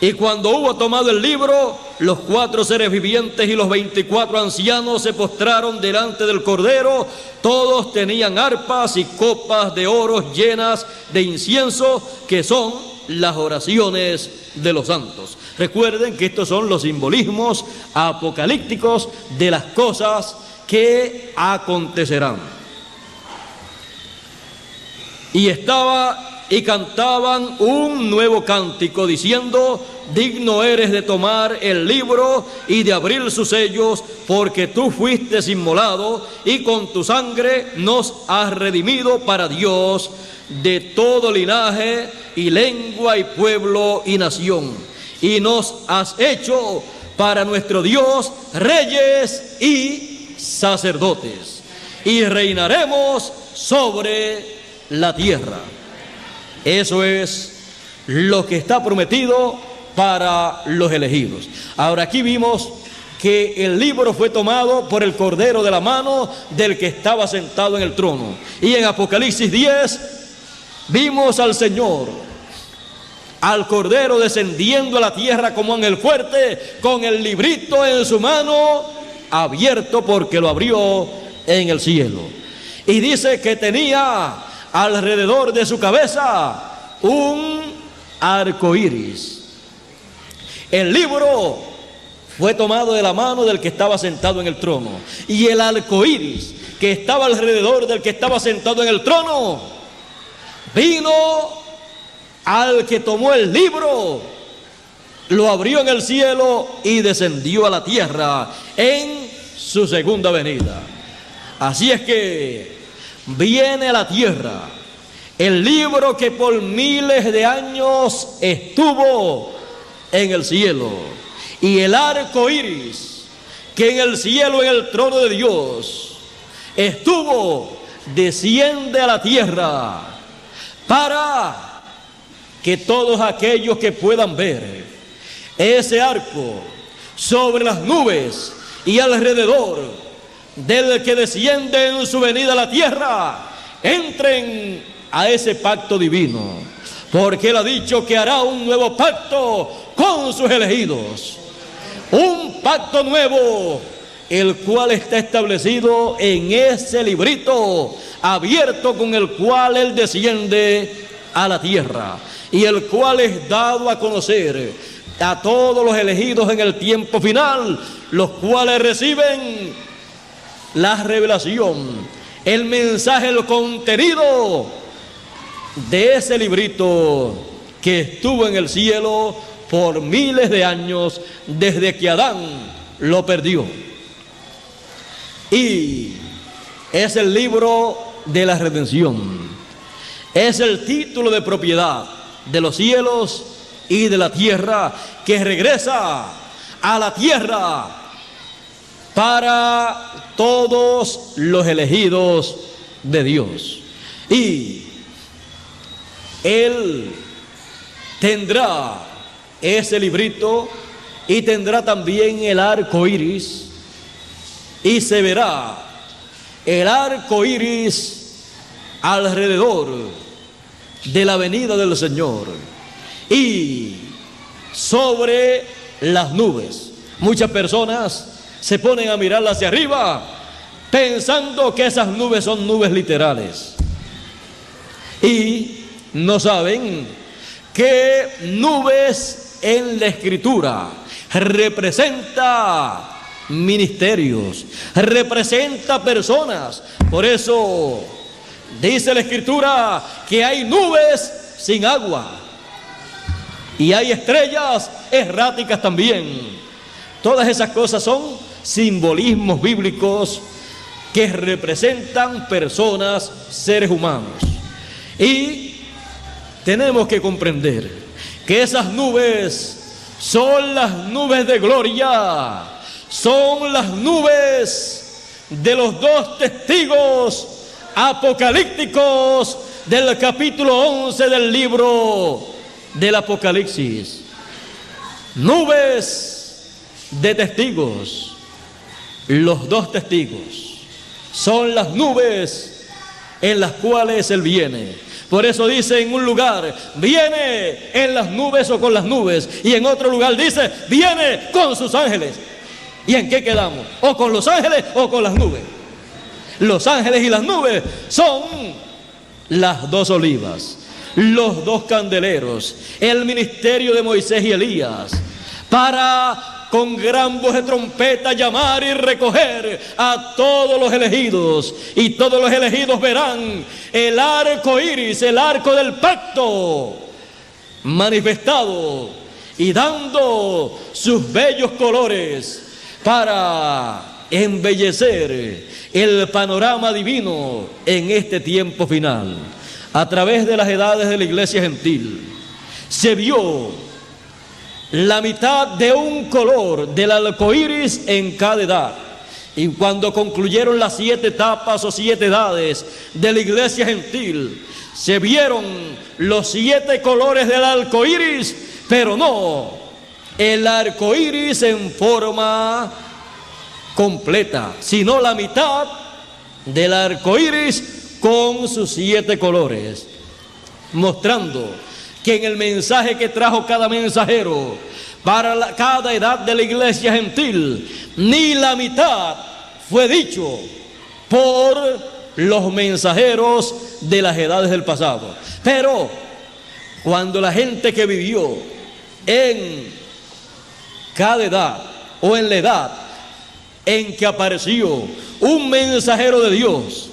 y cuando hubo tomado el libro, los 4 seres vivientes y los 24 ancianos se postraron delante del Cordero. Todos tenían arpas y copas de oro llenas de incienso, que son las oraciones de los santos. Recuerden que estos son los simbolismos apocalípticos de las cosas que acontecerán. Y cantaban un nuevo cántico diciendo, digno eres de tomar el libro y de abrir sus sellos, porque tú fuiste inmolado y con tu sangre nos has redimido para Dios de todo linaje y lengua y pueblo y nación, y nos has hecho para nuestro Dios reyes y sacerdotes, y reinaremos sobre la tierra. Eso es lo que está prometido para los elegidos. Ahora, aquí vimos que el libro fue tomado por el Cordero de la mano del que estaba sentado en el trono. Y en Apocalipsis 10 vimos al Señor, al Cordero, descendiendo a la tierra como ángel fuerte, con el librito en su mano abierto, porque lo abrió en el cielo. Y dice que tenía alrededor de su cabeza un arco iris. El libro fue tomado de la mano del que estaba sentado en el trono, y el arco iris que estaba alrededor del que estaba sentado en el trono vino al que tomó el libro, lo abrió en el cielo y descendió a la tierra en su segunda venida. Así es que viene a la tierra el libro que por miles de años estuvo en el cielo, y el arco iris que en el cielo, en el trono de Dios estuvo, desciende a la tierra para que todos aquellos que puedan ver ese arco sobre las nubes y alrededor del que desciende en su venida a la tierra, entren a ese pacto divino, porque Él ha dicho que hará un nuevo pacto con sus elegidos, un pacto nuevo, el cual está establecido en ese librito abierto con el cual Él desciende a la tierra, y el cual es dado a conocer a todos los elegidos en el tiempo final, los cuales reciben la revelación, el mensaje, el contenido de ese librito que estuvo en el cielo por miles de años, desde que Adán lo perdió. Y es el libro de la redención, es el título de propiedad de los cielos y de la tierra, que regresa a la tierra para todos los elegidos de Dios. Y Él tendrá ese librito, y tendrá también el arco iris, y se verá el arco iris alrededor de la venida del Señor y sobre las nubes. Muchas personas se ponen a mirar hacia arriba pensando que esas nubes son nubes literales, y no saben que nubes en la Escritura representa ministerios, representa personas. Por eso dice la Escritura que hay nubes sin agua y hay estrellas erráticas también. Todas esas cosas son simbolismos bíblicos que representan personas, seres humanos. Y tenemos que comprender que esas nubes son las nubes de gloria, son las nubes de los dos testigos apocalípticos del capítulo 11 del libro del Apocalipsis. Nubes de testigos, los dos testigos son las nubes en las cuales Él viene. Por eso dice en un lugar, viene en las nubes o con las nubes, y en otro lugar dice, viene con sus ángeles. ¿Y en qué quedamos? ¿O con los ángeles o con las nubes? Los ángeles y las nubes son las dos olivas, los dos candeleros, el ministerio de Moisés y Elías, para con gran voz de trompeta llamar y recoger a todos los elegidos, y todos los elegidos verán el arco iris, el arco del pacto manifestado y dando sus bellos colores para embellecer el panorama divino en este tiempo final. A través de las edades de la iglesia gentil se vio la mitad de un color del arco iris en cada edad. Y cuando concluyeron las 7 etapas o 7 edades de la iglesia gentil, se vieron los 7 colores del arco iris, pero no el arco iris en forma completa, sino la mitad del arco iris con sus 7 colores, mostrando que en el mensaje que trajo cada mensajero para cada edad de la iglesia gentil, ni la mitad fue dicho por los mensajeros de las edades del pasado. Pero cuando la gente que vivió en cada edad o en la edad en que apareció un mensajero de Dios,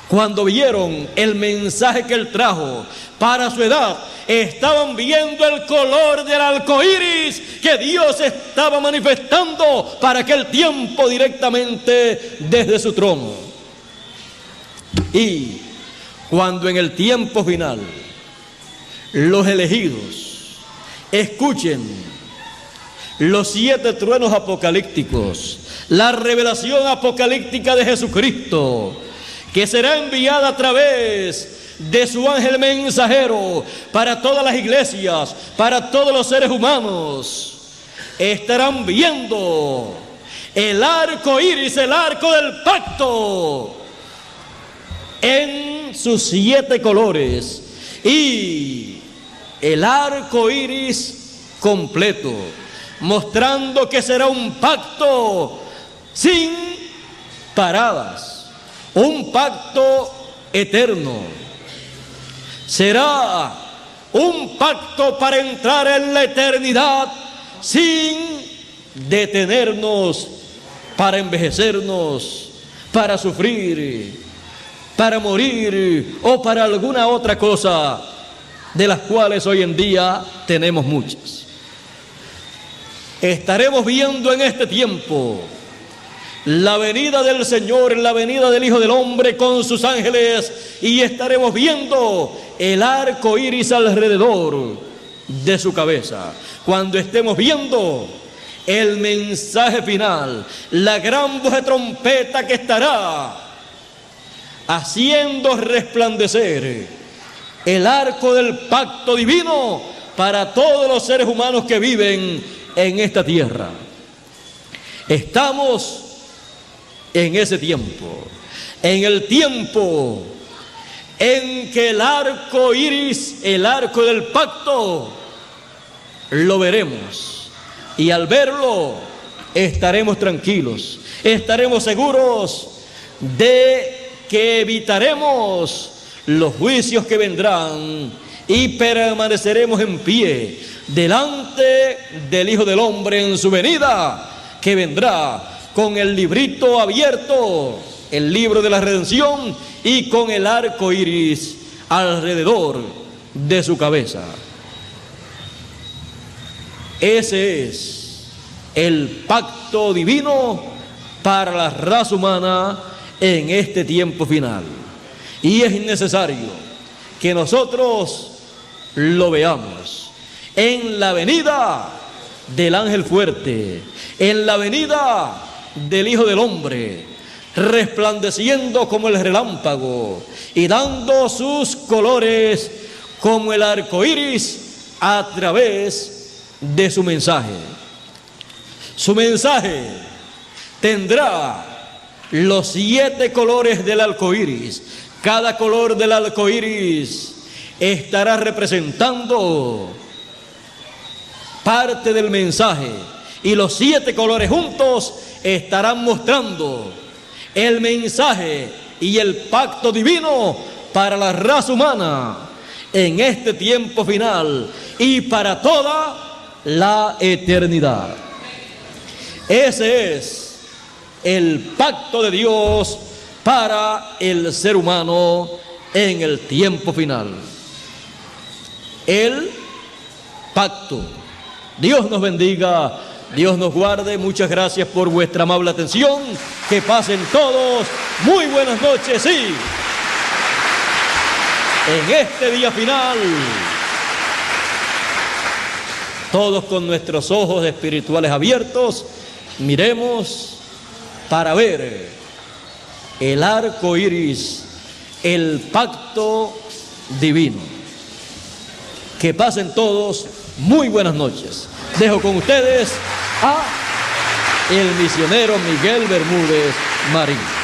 cuando vieron el mensaje que él trajo para su edad, estaban viendo el color del arco iris que Dios estaba manifestando para aquel tiempo directamente desde su trono. Y cuando en el tiempo final los elegidos escuchen los 7 truenos apocalípticos, la revelación apocalíptica de Jesucristo, que será enviada a través de su ángel mensajero para todas las iglesias, para todos los seres humanos, estarán viendo el arco iris, el arco del pacto, en sus 7 colores, y el arco iris completo, mostrando que será un pacto sin paradas, un pacto eterno. Será un pacto para entrar en la eternidad sin detenernos, para envejecernos, para sufrir, para morir o para alguna otra cosa, de las cuales hoy en día tenemos muchas. Estaremos viendo en este tiempo la venida del Señor, la venida del Hijo del Hombre con sus ángeles, y estaremos viendo el arco iris alrededor de su cabeza. Cuando estemos viendo el mensaje final, la gran voz de trompeta que estará haciendo resplandecer el arco del pacto divino para todos los seres humanos que viven en esta tierra. Estamos en ese tiempo, en el tiempo en que el arco iris, el arco del pacto, lo veremos, y al verlo estaremos tranquilos, estaremos seguros de que evitaremos los juicios que vendrán y permaneceremos en pie delante del Hijo del Hombre en su venida, que vendrá con el librito abierto, el libro de la redención, y con el arco iris alrededor de su cabeza. Ese es el pacto divino para la raza humana en este tiempo final. Y es necesario que nosotros lo veamos en la venida del ángel fuerte, en la venida del Hijo del Hombre, resplandeciendo como el relámpago y dando sus colores como el arco iris a través de su mensaje. Su mensaje tendrá los 7 colores del arco iris. Cada color del arco iris estará representando parte del mensaje, y los 7 colores juntos estarán mostrando el mensaje y el pacto divino para la raza humana en este tiempo final y para toda la eternidad. Ese es el pacto de Dios para el ser humano en el tiempo final. El pacto. Dios nos bendiga, Dios nos guarde. Muchas gracias por vuestra amable atención. Que pasen todos muy buenas noches, y en este día final Todos con nuestros ojos espirituales abiertos, miremos para ver el arco iris, el pacto divino. Que pasen todos muy buenas noches. Dejo con ustedes a el misionero Miguel Bermúdez Marín.